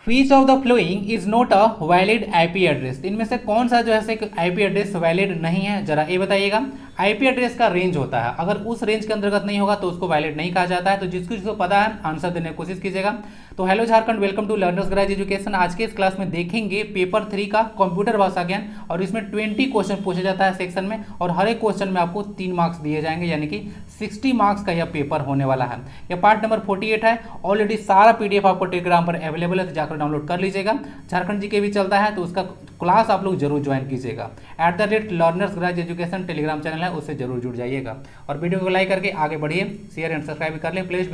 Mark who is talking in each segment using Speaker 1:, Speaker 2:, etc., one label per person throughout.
Speaker 1: Which of the following is not a valid IP address. इनमें से कौन सा जो है आईपी एड्रेस वैलिड नहीं है, जरा ये बताइएगा। आईपी एड्रेस का रेंज होता है, अगर उस रेंज के अंतर्गत नहीं होगा तो उसको वैलिड नहीं कहा जाता है। तो जिसको पता है आंसर देने की कोशिश कीजिएगा। तो hello Jharkhand, welcome to learners guide education. आज के इस क्लास में देखेंगे पेपर 3 का कंप्यूटर भाषा ज्ञान, और इसमें 20 क्वेश्चन पूछा जाता है सेक्शन में, और हर एक क्वेश्चन में आपको 3 मार्क्स दिए जाएंगे, यानी कि 60 मार्क्स का यह पेपर होने वाला है। यह पार्ट नंबर 48 है। ऑलरेडी सारा पीडीएफ आपको टेलीग्राम पर अवेलेबल है, तो जाकर डाउनलोड कर लीजिएगा। झारखंड जी के भी चलता है, तो उसका क्लास आप लोग जरूर ज्वाइन कीजिएगा। @Learners guide education Telegram channel है, उससे जरूर जुड़ जाइएगा। और वीडियो को लाइक करके आगे बढ़िए, शेयर एंड सब्सक्राइब कर लें। प्लेलिस्ट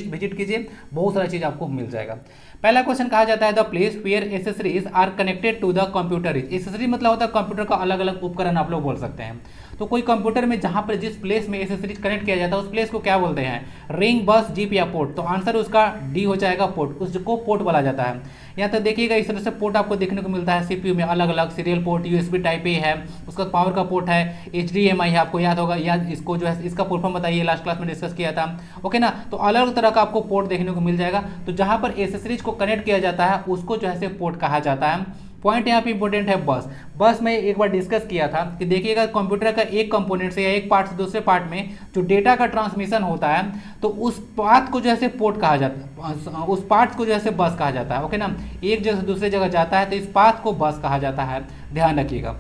Speaker 1: विजिट कीजिए, बहुत सारा चीज आपको मिल जाएगा। पहला क्वेश्चन कहा जाता है the place where accessories are connected to the computer is. Accessory मतलब होता है कंप्यूटर का अलग अलग उपकरण, आप लोग बोल सकते हैं। तो कोई कंप्यूटर में जहां पर जिस प्लेस में एसेसरीज कनेक्ट किया जाता है उस प्लेस को क्या बोलते हैं? रिंग, बस, जीप या पोर्ट। तो आंसर उसका डी हो जाएगा, पोर्ट। उसको पोर्ट बोला जाता है। यहाँ तक देखिएगा, इस तरह से पोर्ट आपको देखने को मिलता है सीपीयू में, अलग अलग serial port, USB type A है, उसका पावर का पोर्ट है, एचडीएमआई है, आपको याद होगा। या इसको जो है इसका फुल फॉर्म बताइए, लास्ट क्लास में डिस्कस किया था, ओके ना। तो अलग अलग तरह का आपको पोर्ट देखने को मिल जाएगा। तो जहां पर एसेसरीज को कनेक्ट किया जाता है उसको जो है पोर्ट कहा जाता है। पॉइंट यहाँ पे इंपॉर्टेंट है बस। बस में एक बार डिस्कस किया था कि देखिएगा, कंप्यूटर का एक कंपोनेंट से या एक पार्ट से दूसरे पार्ट में जो डेटा का ट्रांसमिशन होता है, तो उस पाथ को जो है पोर्ट कहा जाता है, उस पार्ट को जो है बस कहा जाता है, ओके ना। एक जगह से दूसरे जगह जाता है तो इस पाथ को बस कहा जाता है, ध्यान रखिएगा।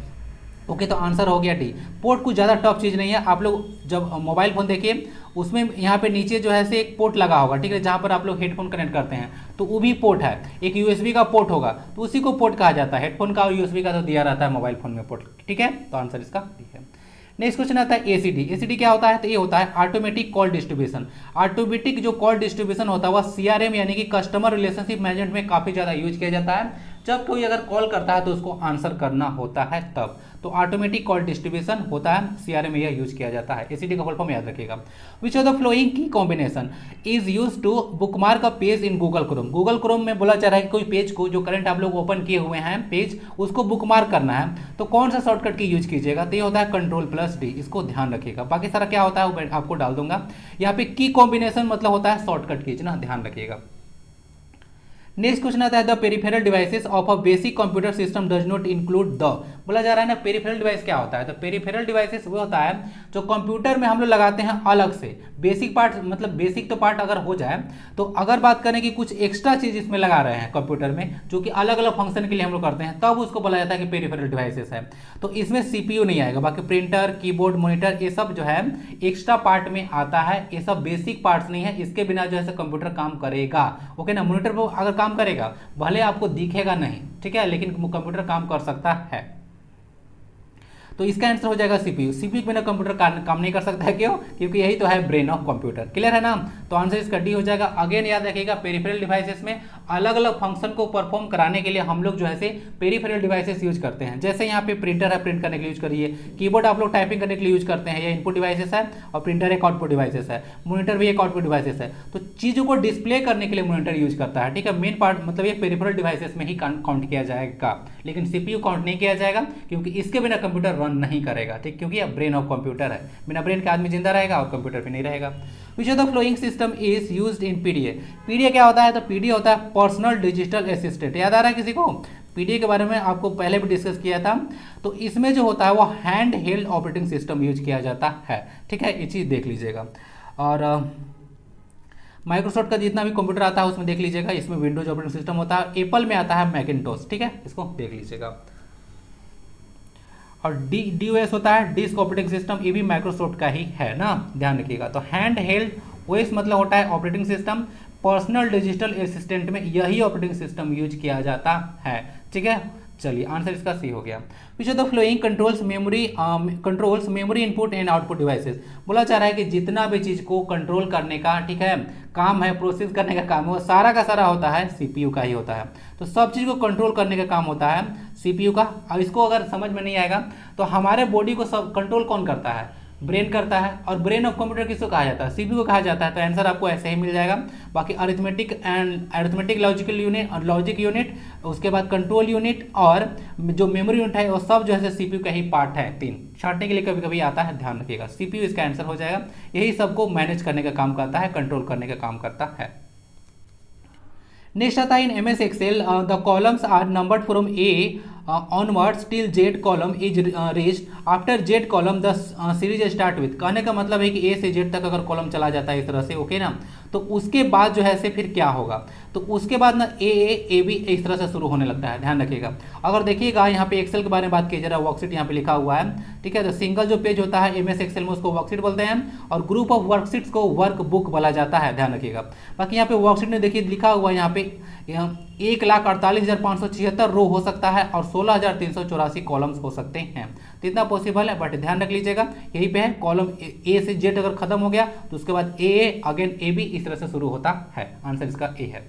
Speaker 1: ओके, तो आंसर हो गया डी। पोर्ट कुछ ज़्यादा टफ चीज़ नहीं है। आप लोग जब मोबाइल फ़ोन देखिए, उसमें यहाँ पे नीचे जो है एक पोर्ट लगा होगा, ठीक है, जहाँ पर आप लोग हेडफोन कनेक्ट करते हैं, तो वो भी पोर्ट है। एक यूएसबी का पोर्ट होगा, तो उसी को पोर्ट कहा जाता है। हेडफोन का और यूएसबी का तो दिया रहता है मोबाइल फ़ोन में पोर्ट, ठीक है। तो आंसर इसका डी है। नेक्स्ट क्वेश्चन आता है एसीडी। एसीडी क्या होता है? तो ये होता है ऑटोमेटिक कॉल डिस्ट्रीब्यूशन। ऑटोमेटिक जो कॉल डिस्ट्रीब्यूशन होता है वह सीआरएम यानी कि कस्टमर रिलेशनशिप मैनेजमेंट में काफ़ी ज़्यादा यूज किया जाता है। जब कोई अगर कॉल करता है तो उसको आंसर करना होता है तब। तो ऑटोमेटिक कॉल डिस्ट्रीब्यूशन होता है, सीआरएम में यह यूज किया जाता है। एसीडी का फुल फॉर्म याद रखिएगा। Which of the flowing key combination is use to bookmark a page in Google Chrome. Google Chrome में बोला जा रहा है कि कोई पेज को जो करंट आप लोग ओपन किए हुए हैं पेज, उसको बुकमार्क करना है, तो कौन सा शॉर्टकट की यूज कीजिएगा? तो ये होता है Ctrl+D। इसको ध्यान रखिएगा। बाकी सारा क्या होता है वो आपको डाल दूंगा। यहाँ पे की कॉम्बिनेशन मतलब होता है शॉर्टकट कीज ना, ध्यान रखिएगा। नेक्स्ट क्वेश्चन आता है the peripheral devices of a basic computer system does not include the. बोला जा रहा है ना, पेरिफेरल डिवाइस क्या होता है? तो पेरिफेरल डिवाइसेस वो होता है जो कंप्यूटर में हम लोग लगाते हैं अलग से। बेसिक पार्ट मतलब बेसिक तो पार्ट अगर हो जाए, तो अगर बात करें कि कुछ एक्स्ट्रा चीज इसमें लगा रहे हैं कंप्यूटर में जो कि अलग अलग फंक्शन के लिए हम लोग करते हैं, तब उसको बोला जाता है कि पेरिफेरल डिवाइसेस है। तो इसमें सीपीयू नहीं आएगा, बाकी प्रिंटर, कीबोर्ड, मॉनिटर, ये सब जो है एक्स्ट्रा पार्ट में आता है। ये सब बेसिक पार्ट्स नहीं है, इसके बिना जो है कंप्यूटर काम करेगा, ओके ना। मॉनिटर पर अगर काम करेगा, भले आपको दिखेगा नहीं, ठीक है, लेकिन कंप्यूटर काम कर सकता है। तो इसका आंसर हो जाएगा सीपीयू। सीपीयू के बिना कंप्यूटर काम नहीं कर सकता है, क्यों? क्योंकि यही तो है ब्रेन ऑफ कंप्यूटर। क्लियर है ना? तो आंसर इसका डी हो जाएगा। अगेन याद रखिएगा, पेरिफेरल डिवाइसेस में अलग अलग फंक्शन को परफॉर्म कराने के लिए हम लोग जो है पेरिफेरल डिवाइसेस यूज करते हैं। जैसे यहाँ पे प्रिंटर है, प्रिंट करने के लिए यूज करिए। कीबोर्ड आप लोग टाइपिंग करने के लिए यूज करते हैं, या इनपुट डिवाइसेस है, और प्रिंटर एक आउटपुट डिवाइसेस है। मॉनिटर भी एक आउटपुट डिवाइसेस है। तो चीजों को डिस्प्ले करने के लिए मॉनिटर यूज करता है, ठीक है। मेन पार्ट मतलब ये पेरिफेरल डिवाइसेस में ही काउंट किया जाएगा, लेकिन सीपीयू काउंट नहीं किया जाएगा, क्योंकि इसके बिना कंप्यूटर रन नहीं करेगा, ठीक, क्योंकि यह ब्रेन ऑफ कंप्यूटर है। बिना ब्रेन के आदमी जिंदा रहेगा और कंप्यूटर पे नहीं रहेगा। विच of the flowing system is used in PDA. PDA क्या होता है? तो पीडीए होता है पर्सनल डिजिटल असिस्टेंट। याद आ रहा है किसी को? पीडीए के बारे में आपको पहले भी डिस्कस किया था। तो इसमें जो होता है वो hand held operating system use किया जाता है, ठीक है। ये चीज देख लीजिएगा। और माइक्रोसॉफ्ट का जितना भी कंप्यूटर आता है उसमें देख लीजिएगा, इसमें विंडोज ऑपरेटिंग सिस्टम होता है। एप्पल में आता है मैकिन्टोश, ठीक है, इसको देख लीजिएगा। और डीओएस होता है डिस्क ऑपरेटिंग सिस्टम, ये भी माइक्रोसॉफ्ट का ही है ना, ध्यान रखिएगा। तो हैंड हेल्ड ओएस मतलब होता है operating system. Personal digital assistant में यही ऑपरेटिंग सिस्टम यूज किया जाता है, ठीक है। चलिए आंसर इसका सी हो गया। विच of the flowing controls memory input and output devices. बोला जा रहा है कि जितना भी चीज को कंट्रोल करने का, ठीक है, काम है, प्रोसेस करने का काम है, वो सारा का सारा होता है सीपीयू का ही होता है। तो सब चीज को कंट्रोल करने का काम होता है सीपीयू का। अब इसको अगर समझ में नहीं आएगा तो हमारे बॉडी को सब कंट्रोल कौन करता है? ब्रेन करता है। और ब्रेन ऑफ कंप्यूटर किसको कहा जाता है? सीपीयू को कहा जाता है। तो आंसर आपको ऐसे ही मिल जाएगा। बाकी अरिथमेटिक लॉजिकल यूनिट और लॉजिक यूनिट, उसके बाद कंट्रोल यूनिट और जो मेमोरी यूनिट है वो सब जो है सीपीयू का ही पार्ट है। 3 छांटने के लिए कभी कभी आता है, ध्यान रखिएगा। सीपीयू इसका आंसर हो जाएगा। यही सबको मैनेज करने का काम करता है, कंट्रोल करने का काम करता है। नेक्स्ट आता है in M S Excel the columns are numbered from A onwards till Z column is reached after Z column the series start with. कहने का मतलब है कि ए से जेड तक अगर कॉलम चला जाता है इस तरह से, ओके ना, तो उसके बाद जो है से फिर क्या होगा, तो उसके बाद ना ए बी इस तरह से शुरू होने लगता है, ध्यान रखिएगा। अगर देखिएगा यहाँ पे एक्सेल के बारे में बात की जरा, वर्कशीट यहाँ पे लिखा हुआ है, ठीक है। तो सिंगल जो पेज होता है एमएस एक्सेल में उसको वर्कशीट बोलते हैं, और ग्रुप ऑफ वर्कशीट्स को वर्क बुक बोला जाता है, ध्यान रखिएगा। बाकी यहाँ पे वर्कशीट में देखिए लिखा हुआ है यहाँ पे 1,48,576 रो हो सकता है और 16,384 कॉलम्स हो सकते हैं, तो इतना पॉसिबल है। बट ध्यान रख लीजिएगा यहीं पे है कॉलम ए से जेड अगर खत्म हो गया तो उसके बाद ए अगेन ए बी इस तरह से शुरू होता है। आंसर इसका ए है।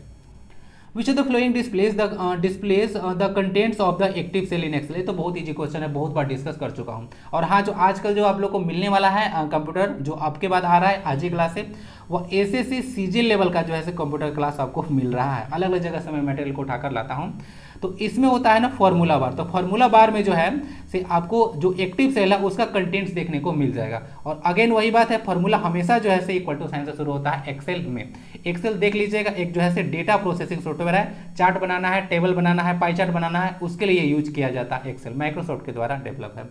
Speaker 1: Which of the flowing displays the contents of the active cell in Excel. ये तो बहुत ईजी क्वेश्चन है, बहुत बार डिस्कस कर चुका हूँ। और हाँ, जो आजकल जो आप लोग को मिलने वाला है कंप्यूटर जो आपके बाद आ रहा है आज ही क्लास से, वो एसएससी सीजी लेवल का जो है कंप्यूटर क्लास आपको मिल रहा है। अलग अलग जगह से मैं मटेरियल को उठाकर लाता हूँ। तो इसमें होता है ना फॉर्मूला बार, तो फॉर्मूला बार में जो है से आपको जो एक्टिव सेल है उसका कंटेंट्स देखने को मिल जाएगा। और अगेन वही बात है, फॉर्मूला हमेशा जो है से इक्वल टू साइन से शुरू होता है एक्सेल में। एक्सेल देख लीजिएगा, एक जो है से डेटा प्रोसेसिंग सॉफ्टवेयर है, चार्ट बनाना है, टेबल बनाना है, पाई चार्ट बनाना है, उसके लिए यूज किया जाता है एक्सेल, माइक्रोसॉफ्ट के द्वारा डेवलप है।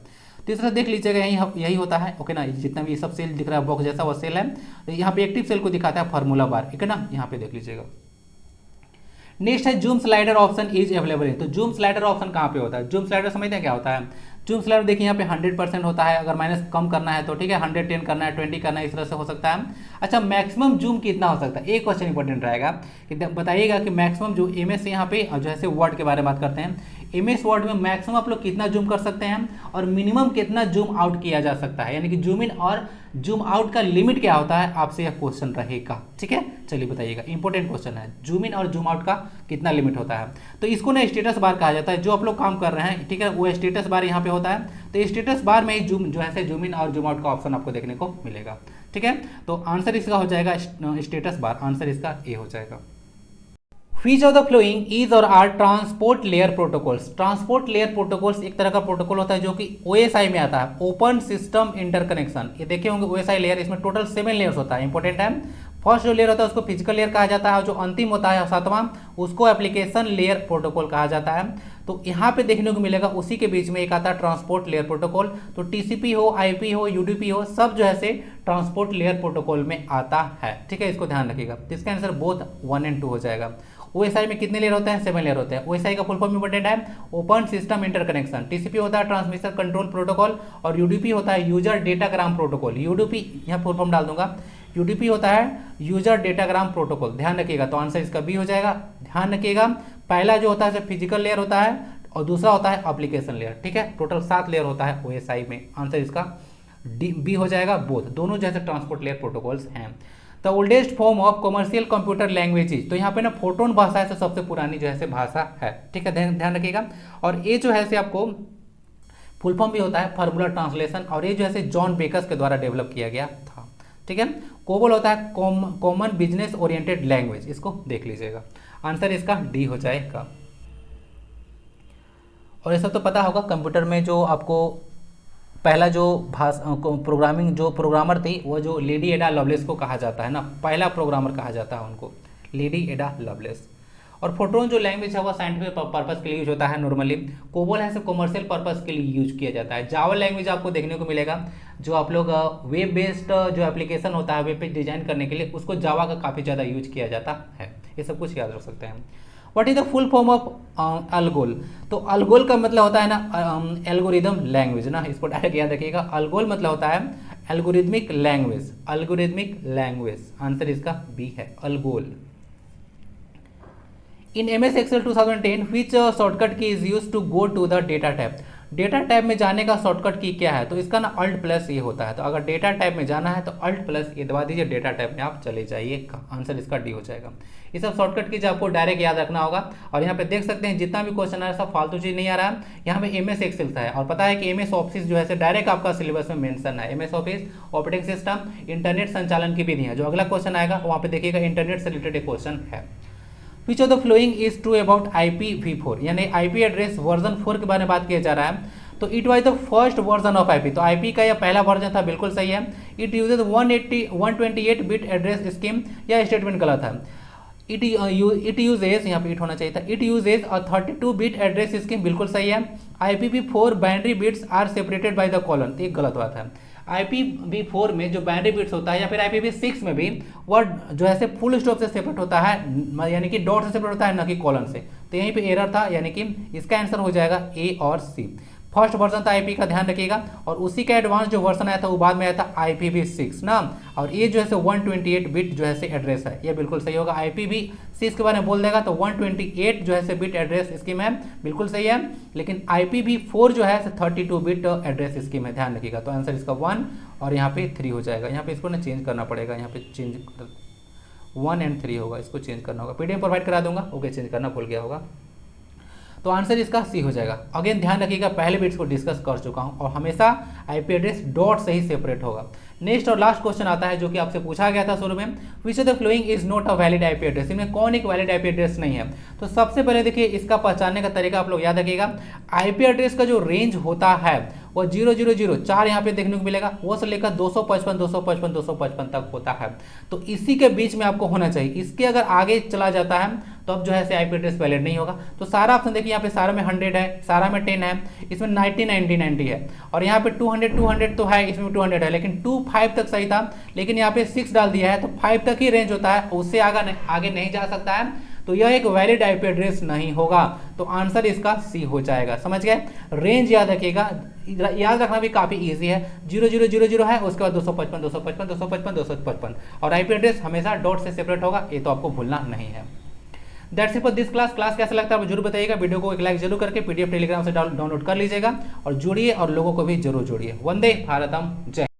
Speaker 1: तीसरा देख लीजिएगा यही होता है, ओके ना, जितना भी सब सेल दिख रहा है बॉक्स जैसा वो सेल है, तो यहाँ पे एक्टिव सेल को दिखाता है फॉर्मूला बार, ठीक है ना, यहाँ पे देख लीजिएगा। नेक्स्ट है zoom slider option is available. तो जूम स्लाइडर ऑप्शन कहाँ पे होता है, जूम स्लाइडर समझते हैं क्या होता है। जूम स्लाइडर देखिए यहाँ पे 100% होता है, अगर माइनस कम करना है तो ठीक है, 110 करना है, 20 करना है, इस तरह से हो सकता है। अच्छा, मैक्सिमम जूम कितना हो सकता है, एक क्वेश्चन इंपॉर्टेंट रहेगा कि बताइएगा कि मैक्सिमम जो एमएस यहाँ पे जो है वर्ड के बारे में बात करते हैं, एमएस वर्ड में मैक्सिमम आप लोग कितना जूम कर सकते हैं और मिनिमम कितना जूम आउट किया जा सकता है, यानी कि जूम इन और जूम आउट का लिमिट क्या होता है, आपसे यह क्वेश्चन रहेगा, ठीक है। चलिए बताइएगा, इंपॉर्टेंट क्वेश्चन है, जूम इन और जूम आउट का कितना लिमिट होता है। तो इसको ना स्टेटस बार कहा जाता है, जो आप लोग काम कर रहे हैं, ठीक है, वो स्टेटस बार यहाँ पे होता है। तो स्टेटस बार में ही जूम जो है जूम इन और जूम आउट का ऑप्शन आपको देखने को मिलेगा, ठीक है। तो आंसर इसका हो जाएगा स्टेटस बार, आंसर इसका ए हो जाएगा। Which of the following is और are transport layer protocols. Transport layer protocols एक तरह का प्रोटोकॉल होता है जो कि ओएसआई में आता है, ओपन सिस्टम इंटरकनेक्शन। ये देखे होंगे ओएसआई लेयर, इसमें टोटल 7 लेयर्स होता है, इंपॉर्टेंट है। फर्स्ट जो लेयर होता है उसको फिजिकल लेयर कहा जाता है, और जो अंतिम होता है 7वां उसको एप्लीकेशन लेयर प्रोटोकॉल कहा जाता है। तो यहाँ पे देखने को मिलेगा उसी के बीच में एक आता है ट्रांसपोर्ट लेयर प्रोटोकॉल। तो टीसीपी हो, आईपी हो, यूडीपी हो, सब जो है से ट्रांसपोर्ट लेयर प्रोटोकॉल में आता है, ठीक है, इसको ध्यान रखिएगा। तो इसका आंसर बोथ 1 और 2 हो जाएगा। ओएसआई में कितने लेयर होते हैं, 7 लेयर होते हैं। ओएसआई का फुल फॉर्म इंपॉर्टेंट है, ओपन सिस्टम इंटरकनेक्शन। टीसीपी होता है ट्रांसमिशन कंट्रोल प्रोटोकॉल, और यूडीपी होता है यूजर डेटाग्राम प्रोटोकॉल। यूडीपी यहाँ फुल फॉर्म डाल दूंगा, यूडीपी होता है यूजर डेटाग्राम प्रोटोकॉल, ध्यान रखिएगा। तो आंसर इसका बी हो जाएगा। ध्यान रखिएगा, पहला जो होता है फिजिकल लेयर होता है और दूसरा होता है एप्लीकेशन लेयर, ठीक है। टोटल 7 लेयर होता है ओएसआई में, आंसर इसका डी बी हो जाएगा। बोथ दोनों जैसे ट्रांसपोर्ट लेयर प्रोटोकॉल्स हैं। The oldest form of commercial computer languages, तो यहाँ पे ना फोटोन भाषा है, तो सबसे पुरानी जो है भाषा है, ठीक है, ध्यान रखिएगा। और ये जो है से आपको फुल फॉर्म भी होता है फॉर्मूला ट्रांसलेशन, और ये जो है जॉन बेकर्स के द्वारा डेवलप किया गया था, ठीक है। कोबोल होता है कॉमन बिजनेस ओरिएंटेड लैंग्वेज, इसको देख लीजिएगा, आंसर इसका डी हो जाएगा। और ये सब तो पता होगा, कंप्यूटर में जो आपको पहला जो प्रोग्रामिंग जो प्रोग्रामर थी वो जो लेडी एडा लवलेस को कहा जाता है ना, पहला प्रोग्रामर कहा जाता है उनको, लेडी एडा लवलेस। और फोटोन जो लैंग्वेज है वो साइंटिफिक पर्पस के लिए यूज होता है नॉर्मली। कोबोल है कॉमर्शियल पर्पस के लिए यूज किया जाता है। जावा लैंग्वेज आपको देखने को मिलेगा, जो आप लोग वेब बेस्ड जो एप्लीकेशन होता है वेब पेज डिजाइन करने के लिए, उसको जावा का काफ़ी ज़्यादा यूज किया जाता है। ये सब कुछ याद रख सकते हैं। What is the full form of Algol, तो अल्गोल का मतलब होता है ना एल्गोरिदम लैंग्वेज ना, इसको डायरेक्ट याद रखिएगा। अल्गोल मतलब होता है algorithmic language, algorithmic language, answer इसका बी है, ALGOL. In MS Excel 2010 which shortcut key is use to go to the data tab. Data tab में जाने का शॉर्टकट की क्या है, तो इसका ना अल्ट प्लस ये होता है। तो अगर डेटा टैब में जाना है तो अल्ट प्लस ये दबा दीजिए, डेटा टैब में आप चले जाइए, आंसर इसका डी हो जाएगा। ये सब शॉर्टकट की आपको डायरेक्ट याद रखना होगा। और यहाँ पे देख सकते हैं जितना भी क्वेश्चन आ रहा है सब फालतू चीज नहीं आ रहा है, यहाँ पे MS Excel है। और पता है कि MS ऑफिस जो है डायरेक्ट आपका सिलेबस में मेंशन है, MS office operating system internet संचालन की विधि है। जो अगला क्वेश्चन आएगा वहाँ पे देखिएगा इंटरनेट से रिलेटेड क्वेश्चन है। Which of the following is true about IPv4, यानी IP एड्रेस वर्जन 4 के बारे में बात किया जा रहा है। तो it was the first version of IP, तो IP का यह पहला वर्जन था, बिल्कुल सही है। It uses 128 bit address scheme, यह स्टेटमेंट गलत है। इट यूजेज, यहाँ पे इट होना चाहिए था, it uses a 32 bit address scheme, बिल्कुल सही है। IPv4 binary bits are separated by the colon, तो ये गलत बात है। IPv4 में जो बाइनरी बिट्स होता है या फिर IPv6 में भी वह जो है फुल स्टॉप से सेपरेट होता है, यानी कि डॉट से सेपरेट होता है, न कि कॉलन से। तो यहीं पे एरर था, यानी कि इसका आंसर हो जाएगा ए और सी। फर्स्ट वर्जन था IP का, ध्यान रखिएगा, और उसी का एडवांस जो वर्जन आया था वो बाद में आया था IPv6 ना। और ये जो है 128 बिट जो है एड्रेस है, ये बिल्कुल सही होगा। IPv6 के बारे में बोल देगा तो 128 जो है बिट एड्रेस स्कीम है, बिल्कुल सही है। लेकिन IPv4 जो है 32 बिट एड्रेस स्कीम है, ध्यान रखिएगा। तो आंसर इसका 1 और यहाँ पे 3 हो जाएगा। यहाँ पे इसको ना चेंज करना पड़ेगा, यहाँ पे चेंज 1 और 3 होगा, इसको चेंज करना होगा। PDF प्रोवाइड करा दूंगा, ओके, चेंज करना भूल गया होगा। तो आंसर इसका सी हो जाएगा। अगेन ध्यान रखिएगा, पहले बिट्स को डिस्कस कर चुका हूं, और हमेशा IP एड्रेस डॉट से ही सेपरेट होगा। नेक्स्ट और लास्ट क्वेश्चन आता है जो कि आपसे पूछा गया था शुरू में, विच of the following is not a valid IP address, इनमें कौन एक वैलिड IP एड्रेस नहीं है। तो सबसे पहले देखिए, इसका पहचानने का तरीका आप लोग याद रखिएगा। IP एड्रेस का जो रेंज होता है वो 000 यहाँ पे देखने को मिलेगा, वो से लेकर 255 तक होता है। तो इसी के बीच में आपको होना चाहिए। इसके अगर आगे चला जाता है तो अब जो है IP एड्रेस वैलिड नहीं होगा। तो सारा ऑप्शन देखिए, यहाँ पे सारा में 100 है, सारा में 10 है, इसमें 90 90 90 है, और यहाँ पे 200 तो है, इसमें 200 है, लेकिन 2 5 तक सही था, लेकिन यहाँ पे 6 डाल दिया है, तो 5 तक ही रेंज होता है, उससे आगे नहीं जा सकता है। तो यह एक वैलिड IP एड्रेस नहीं होगा। तो आंसर इसका सी हो जाएगा। समझ गए? रेंज याद रखिएगा, याद रखना भी काफी इजी है। 0000 है, उसके बाद 255 और IP एड्रेस हमेशा डॉट से सेपरेट होगा, ये तो आपको भूलना नहीं है। That's it for this class. Class कैसा लगता है आप जरूर बताइएगा। वीडियो को एक लाइक जरूर करके PDF टेलीग्राम से डाउनलोड कर लीजिएगा, और जुड़िए और लोगों को भी जरूर जोड़िए। वंदे भारतम, जय।